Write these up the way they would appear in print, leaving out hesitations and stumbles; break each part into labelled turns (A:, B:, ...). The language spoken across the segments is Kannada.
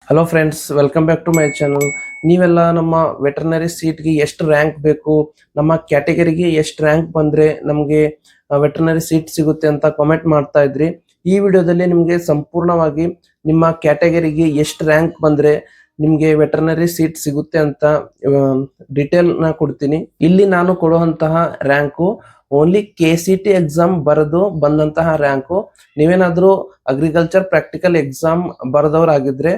A: Hello friends, welcome back to my channel. ನೀವೆಲ್ಲ ನಮ್ಮ ವೆಟರ್ನರಿ ಸೀಟ್ಗೆ ಎಷ್ಟು ರ್ಯಾಂಕ್ ಬೇಕು, ನಮ್ಮ ಕ್ಯಾಟಗರಿಗೆ ಎಷ್ಟು ರ್ಯಾಂಕ್ ಬಂದರೆ ನಮಗೆ ವೆಟರ್ನರಿ ಸೀಟ್ ಸಿಗುತ್ತೆ ಅಂತ ಕಾಮೆಂಟ್ ಮಾಡ್ತಾ ಇದ್ರಿ. ಈ ವಿಡಿಯೋದಲ್ಲಿ ನಿಮಗೆ ಸಂಪೂರ್ಣವಾಗಿ ನಿಮ್ಮ ಕ್ಯಾಟಗರಿಗೆ ಎಷ್ಟು ರ್ಯಾಂಕ್ ಬಂದರೆ ನಿಮಗೆ ವೆಟರ್ನರಿ ಸೀಟ್ ಸಿಗುತ್ತೆ ಅಂತ ಡೀಟೇಲ್ನ ಕೊಡ್ತೀನಿ. ಇಲ್ಲಿ ನಾನು ಕೊಡುವಂತಹ ರ್ಯಾಂಕು ಓನ್ಲಿ KCT ಎಕ್ಸಾಮ್ ಬರೆದು ಬಂದಂತಹ ರ್ಯಾಂಕು. ನೀವೇನಾದರೂ ಅಗ್ರಿಕಲ್ಚರ್ ಪ್ರಾಕ್ಟಿಕಲ್ ಎಕ್ಸಾಮ್ ಬರೆದವರಾಗಿದ್ರೆ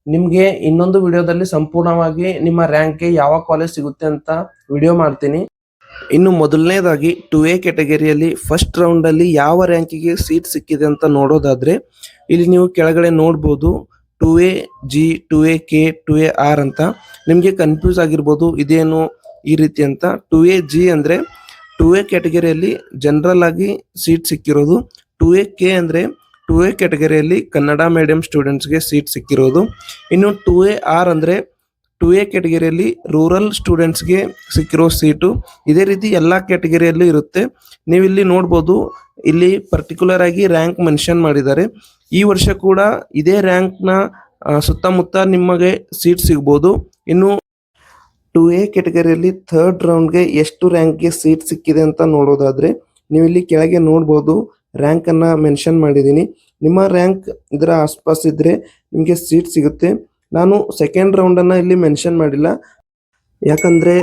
A: ನಿಮಗೆ ಇನ್ನೊಂದು ವಿಡಿಯೋದಲ್ಲಿ ಸಂಪೂರ್ಣವಾಗಿ ನಿಮ್ಮ ರ್ಯಾಂಕ್ಗೆ ಯಾವ ಕಾಲೇಜ್ ಸಿಗುತ್ತೆ ಅಂತ ವಿಡಿಯೋ ಮಾಡ್ತೀನಿ. ಇನ್ನು ಮೊದಲನೇದಾಗಿ 2A ಕ್ಯಾಟಗರಿಯಲ್ಲಿ ಫಸ್ಟ್ ರೌಂಡಲ್ಲಿ ಯಾವ ರ್ಯಾಂಕಿಗೆ ಸೀಟ್ ಸಿಕ್ಕಿದೆ ಅಂತ ನೋಡೋದಾದ್ರೆ ಇಲ್ಲಿ ನೀವು ಕೆಳಗಡೆ ನೋಡ್ಬೋದು 2A G, 2A K, 2A R ಅಂತ. ನಿಮಗೆ ಕನ್ಫ್ಯೂಸ್ ಆಗಿರ್ಬೋದು ಇದೇನು ಈ ರೀತಿ ಅಂತ. 2A G ಅಂದರೆ 2A ಕ್ಯಾಟಗರಿಯಲ್ಲಿ ಜನರಲ್ ಆಗಿ ಸೀಟ್ ಸಿಕ್ಕಿರೋದು. 2A K ಅಂದರೆ 2A ಕ್ಯಾಟಗರಿಯಲ್ಲಿ ಕನ್ನಡ ಮೀಡಿಯಂ ಸ್ಟೂಡೆಂಟ್ಸ್ಗೆ ಸೀಟ್ ಸಿಕ್ಕಿರೋದು. ಇನ್ನು 2A R ಅಂದರೆ 2A ಕ್ಯಾಟಗರಿಯಲ್ಲಿ ರೂರಲ್ ಸ್ಟೂಡೆಂಟ್ಸ್ಗೆ ಸಿಕ್ಕಿರೋ ಸೀಟು. ಇದೇ ರೀತಿ ಎಲ್ಲ ಕ್ಯಾಟಗರಿಯಲ್ಲೂ ಇರುತ್ತೆ. ನೀವಿಲ್ಲಿ ನೋಡ್ಬೋದು, ಇಲ್ಲಿ ಪರ್ಟಿಕ್ಯುಲರ್ ಆಗಿ ರ್ಯಾಂಕ್ ಮೆನ್ಷನ್ ಮಾಡಿದ್ದಾರೆ. ಈ ವರ್ಷ ಕೂಡ ಇದೇ ರ್ಯಾಂಕ್ನ ಸುತ್ತಮುತ್ತ ನಿಮಗೆ ಸೀಟ್ ಸಿಗ್ಬೋದು. ಇನ್ನು 2A ಕ್ಯಾಟಗರಿಯಲ್ಲಿ ಥರ್ಡ್ ರೌಂಡ್ಗೆ ಎಷ್ಟು ರ್ಯಾಂಕ್ಗೆ ಸೀಟ್ ಸಿಕ್ಕಿದೆ ಅಂತ ನೋಡೋದಾದ್ರೆ ನೀವಿಲ್ಲಿ ಕೆಳಗೆ ನೋಡ್ಬೋದು, ರ್ಯಾಂಕನ್ನು ಮೆನ್ಷನ್ ಮಾಡಿದ್ದೀನಿ. ನಿಮ್ಮ ರ್ಯಾಂಕ್ ಇದರ ಆಸ್ಪಾಸ್ ಇದ್ದರೆ ನಿಮಗೆ ಸೀಟ್ ಸಿಗುತ್ತೆ. ನಾನು ಸೆಕೆಂಡ್ ರೌಂಡನ್ನು ಇಲ್ಲಿ ಮೆನ್ಷನ್ ಮಾಡಿಲ್ಲ, ಯಾಕಂದರೆ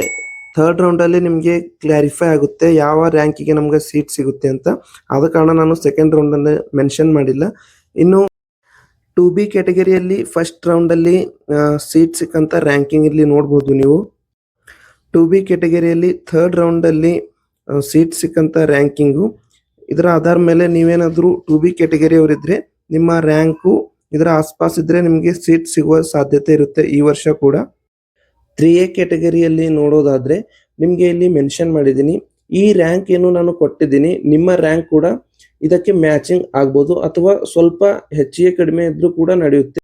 A: ಥರ್ಡ್ ರೌಂಡಲ್ಲಿ ನಿಮಗೆ ಕ್ಲಾರಿಫೈ ಆಗುತ್ತೆ ಯಾವ ರ್ಯಾಂಕಿಗೆ ನಮಗೆ ಸೀಟ್ ಸಿಗುತ್ತೆ ಅಂತ. ಆದ ಕಾರಣ ನಾನು ಸೆಕೆಂಡ್ ರೌಂಡನ್ನು ಮೆನ್ಷನ್ ಮಾಡಿಲ್ಲ. ಇನ್ನು 2B ಕ್ಯಾಟಗರಿಯಲ್ಲಿ ಫಸ್ಟ್ ರೌಂಡಲ್ಲಿ ಸೀಟ್ ಸಿಕ್ಕಂಥ ರ್ಯಾಂಕಿಂಗ್ ಇಲ್ಲಿ ನೋಡ್ಬೋದು ನೀವು. 2B ಕ್ಯಾಟಗರಿಯಲ್ಲಿ ಥರ್ಡ್ ರೌಂಡಲ್ಲಿ ಸೀಟ್ ಸಿಕ್ಕಂಥ ರ್ಯಾಂಕಿಂಗು. ಇದರ ಆಧಾರ ಮೇಲೆ ನೀವೇನಾದರೂ 2B ಕ್ಯಾಟಗರಿಯವರಿದ್ದರೆ ನಿಮ್ಮ ರ್ಯಾಂಕು ಇದರ ಆಸ್ಪಾಸ್ ಇದ್ದರೆ ನಿಮಗೆ ಸೀಟ್ ಸಿಗುವ ಸಾಧ್ಯತೆ ಇರುತ್ತೆ ಈ ವರ್ಷ ಕೂಡ. 3A ಕ್ಯಾಟಗರಿಯಲ್ಲಿ ನೋಡೋದಾದರೆ ನಿಮಗೆ ಇಲ್ಲಿ ಮೆನ್ಷನ್ ಮಾಡಿದ್ದೀನಿ, ಈ ರ್ಯಾಂಕ್ ಏನು ನಾನು ಕೊಟ್ಟಿದ್ದೀನಿ ನಿಮ್ಮ ರ್ಯಾಂಕ್ ಕೂಡ ಇದಕ್ಕೆ ಮ್ಯಾಚಿಂಗ್ ಆಗ್ಬೋದು ಅಥವಾ ಸ್ವಲ್ಪ ಹೆಚ್ಚಿಗೆ ಕಡಿಮೆ ಇದ್ದರೂ ಕೂಡ ನಡೆಯುತ್ತೆ.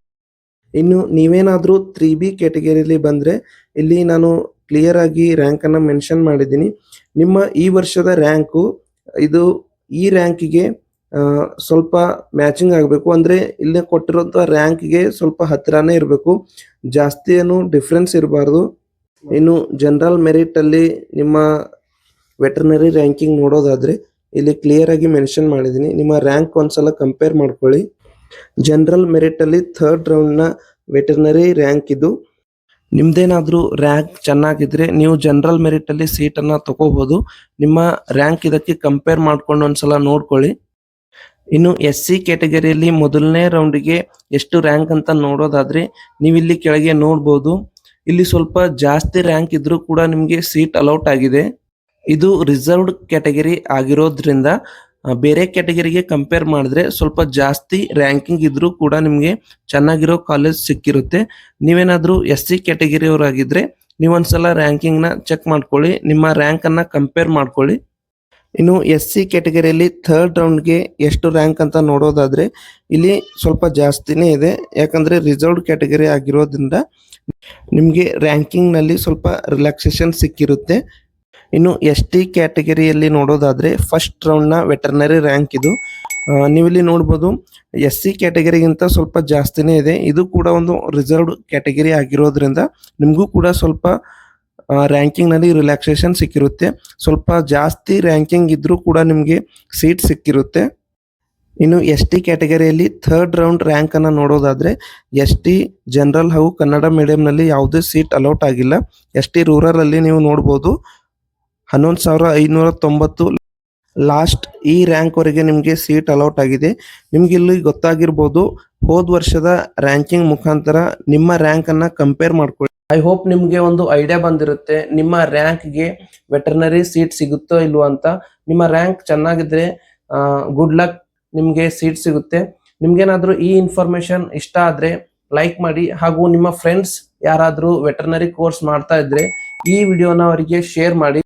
A: ಇನ್ನು ನೀವೇನಾದರೂ 3B ಕ್ಯಾಟಗರಿಯಲ್ಲಿ ಬಂದರೆ ಇಲ್ಲಿ ನಾನು ಕ್ಲಿಯರ್ ಆಗಿ ರ್ಯಾಂಕನ್ನು ಮೆನ್ಷನ್ ಮಾಡಿದ್ದೀನಿ. ನಿಮ್ಮ ಈ ವರ್ಷದ ರ್ಯಾಂಕು ಇದು ಈ ರ್ಯಾಂಕಿಗೆ ಸ್ವಲ್ಪ ಮ್ಯಾಚಿಂಗ್ ಆಗಬೇಕು, ಅಂದರೆ ಇಲ್ಲೇ ಕೊಟ್ಟಿರೋಂಥ ರ್ಯಾಂಕಿಗೆ ಸ್ವಲ್ಪ ಹತ್ತಿರನೇ ಇರಬೇಕು, ಜಾಸ್ತಿ ಏನು ಡಿಫ್ರೆನ್ಸ್ ಇರಬಾರ್ದು. ಇನ್ನು ಜನರಲ್ ಮೆರಿಟಲ್ಲಿ ನಿಮ್ಮ ವೆಟರ್ನರಿ ರ್ಯಾಂಕಿಂಗ್ ನೋಡೋದಾದರೆ ಇಲ್ಲಿ ಕ್ಲಿಯರ್ ಆಗಿ ಮೆನ್ಷನ್ ಮಾಡಿದ್ದೀನಿ. ನಿಮ್ಮ ರ್ಯಾಂಕ್ ಒಂದ್ಸಲ ಕಂಪೇರ್ ಮಾಡ್ಕೊಳ್ಳಿ. ಜನರಲ್ ಮೆರಿಟಲ್ಲಿ ಥರ್ಡ್ ರೌಂಡ್ನ ವೆಟರ್ನರಿ ರ್ಯಾಂಕ್ ಇದು. ನಿಮ್ದೇನಾದರೂ ರ್ಯಾಂಕ್ ಚೆನ್ನಾಗಿದ್ರೆ ನೀವು ಜನರಲ್ ಮೆರಿಟಲ್ಲಿ ಸೀಟನ್ನು ತಗೋಬೋದು. ನಿಮ್ಮ ರ್ಯಾಂಕ್ ಇದಕ್ಕೆ ಕಂಪೇರ್ ಮಾಡ್ಕೊಂಡು ಒಂದ್ಸಲ ನೋಡ್ಕೊಳ್ಳಿ. ಇನ್ನು SC ಕ್ಯಾಟಗರಿಯಲ್ಲಿ ಮೊದಲನೇ ರೌಂಡಿಗೆ ಎಷ್ಟು ರ್ಯಾಂಕ್ ಅಂತ ನೋಡೋದಾದರೆ ನೀವಿಲ್ಲಿ ಕೆಳಗೆ ನೋಡ್ಬೋದು, ಇಲ್ಲಿ ಸ್ವಲ್ಪ ಜಾಸ್ತಿ ರ್ಯಾಂಕ್ ಇದ್ರೂ ಕೂಡ ನಿಮಗೆ ಸೀಟ್ ಅಲೌಟ್ ಆಗಿದೆ. ಇದು ರಿಸರ್ವ್ಡ್ ಕ್ಯಾಟಗರಿ ಆಗಿರೋದ್ರಿಂದ ಬೇರೆ ಕ್ಯಾಟಗರಿಗೆ ಕಂಪೇರ್ ಮಾಡಿದ್ರೆ ಸ್ವಲ್ಪ ಜಾಸ್ತಿ ರ್ಯಾಂಕಿಂಗ್ ಇದ್ರೂ ಕೂಡ ನಿಮಗೆ ಚೆನ್ನಾಗಿರೋ ಕಾಲೇಜ್ ಸಿಕ್ಕಿರುತ್ತೆ. ನೀವೇನಾದರೂ SC ಕ್ಯಾಟಗರಿಯವರಾಗಿದ್ದರೆ ನೀವೊಂದ್ಸಲ ರ್ಯಾಂಕಿಂಗ್ನ ಚೆಕ್ ಮಾಡ್ಕೊಳ್ಳಿ, ನಿಮ್ಮ ರ್ಯಾಂಕನ್ನು ಕಂಪೇರ್ ಮಾಡ್ಕೊಳ್ಳಿ. ಇನ್ನು SC ಕ್ಯಾಟಗರಿಯಲ್ಲಿ ಥರ್ಡ್ ರೌಂಡ್ಗೆ ಎಷ್ಟು ರ್ಯಾಂಕ್ ಅಂತ ನೋಡೋದಾದರೆ ಇಲ್ಲಿ ಸ್ವಲ್ಪ ಜಾಸ್ತಿನೇ ಇದೆ, ಯಾಕಂದರೆ ರಿಸರ್ವ್ಡ್ ಕ್ಯಾಟಗರಿ ಆಗಿರೋದ್ರಿಂದ ನಿಮಗೆ ರ್ಯಾಂಕಿಂಗ್ನಲ್ಲಿ ಸ್ವಲ್ಪ ರಿಲ್ಯಾಕ್ಸೇಷನ್ ಸಿಕ್ಕಿರುತ್ತೆ. ಇನ್ನು ST ಕ್ಯಾಟಗರಿಯಲ್ಲಿ ನೋಡೋದಾದರೆ ಫಸ್ಟ್ ರೌಂಡ್ನ ವೆಟರ್ನರಿ ರ್ಯಾಂಕ್ ಇದು. ನೀವಿಲ್ಲಿ ನೋಡ್ಬೋದು SC ಕ್ಯಾಟಗರಿಗಿಂತ ಸ್ವಲ್ಪ ಜಾಸ್ತಿನೇ ಇದೆ. ಇದು ಕೂಡ ಒಂದು ರಿಸರ್ವ್ಡ್ ಕ್ಯಾಟಗರಿ ಆಗಿರೋದ್ರಿಂದ ನಿಮಗೂ ಕೂಡ ಸ್ವಲ್ಪ ರ್ಯಾಂಕಿಂಗ್ನಲ್ಲಿ ರಿಲ್ಯಾಕ್ಸೇಷನ್ ಸಿಕ್ಕಿರುತ್ತೆ. ಸ್ವಲ್ಪ ಜಾಸ್ತಿ ರ್ಯಾಂಕಿಂಗ್ ಇದ್ದರೂ ಕೂಡ ನಿಮಗೆ ಸೀಟ್ ಸಿಕ್ಕಿರುತ್ತೆ. ಇನ್ನು ST ಕ್ಯಾಟಗರಿಯಲ್ಲಿ ಥರ್ಡ್ ರೌಂಡ್ ರ್ಯಾಂಕನ್ನು ನೋಡೋದಾದರೆ ST ಜನರಲ್ ಹಾಗೂ ಕನ್ನಡ ಮೀಡಿಯಂನಲ್ಲಿ ಯಾವುದೇ ಸೀಟ್ ಅಲೌಟ್ ಆಗಿಲ್ಲ. ST ರೂರಲಲ್ಲಿ ನೀವು ನೋಡ್ಬೋದು 11,590 ಲಾಸ್ಟ್ ಈ ರ್ಯಾಂಕ್ವರೆಗೆ ನಿಮಗೆ ಸೀಟ್ ಅಲೌಟ್ ಆಗಿದೆ. ನಿಮ್ಗೆ ಇಲ್ಲಿ ಗೊತ್ತಾಗಿರ್ಬೋದು, ಹೋದ ವರ್ಷದ ರ್ಯಾಂಕಿಂಗ್ ಮುಖಾಂತರ ನಿಮ್ಮ ರ್ಯಾಂಕನ್ನು ಕಂಪೇರ್ ಮಾಡ್ಕೊಳ್ಳಿ. ಐ ಹೋಪ್ ನಿಮಗೆ ಒಂದು ಐಡಿಯಾ ಬಂದಿರುತ್ತೆ ನಿಮ್ಮ ರ್ಯಾಂಕ್ಗೆ ವೆಟರ್ನರಿ ಸೀಟ್ ಸಿಗುತ್ತೋ ಇಲ್ವೋ ಅಂತ. ನಿಮ್ಮ ರ್ಯಾಂಕ್ ಚೆನ್ನಾಗಿದ್ರೆ ಗುಡ್ ಲಕ್, ನಿಮಗೆ ಸೀಟ್ ಸಿಗುತ್ತೆ. ನಿಮ್ಗೇನಾದರೂ ಈ ಇನ್ಫಾರ್ಮೇಶನ್ ಇಷ್ಟ ಆದರೆ ಲೈಕ್ ಮಾಡಿ, ಹಾಗೂ ನಿಮ್ಮ ಫ್ರೆಂಡ್ಸ್ ಯಾರಾದರೂ ವೆಟರ್ನರಿ ಕೋರ್ಸ್ ಮಾಡ್ತಾ ಇದ್ರೆ ಈ ವಿಡಿಯೋನ ಅವರಿಗೆ ಶೇರ್ ಮಾಡಿ.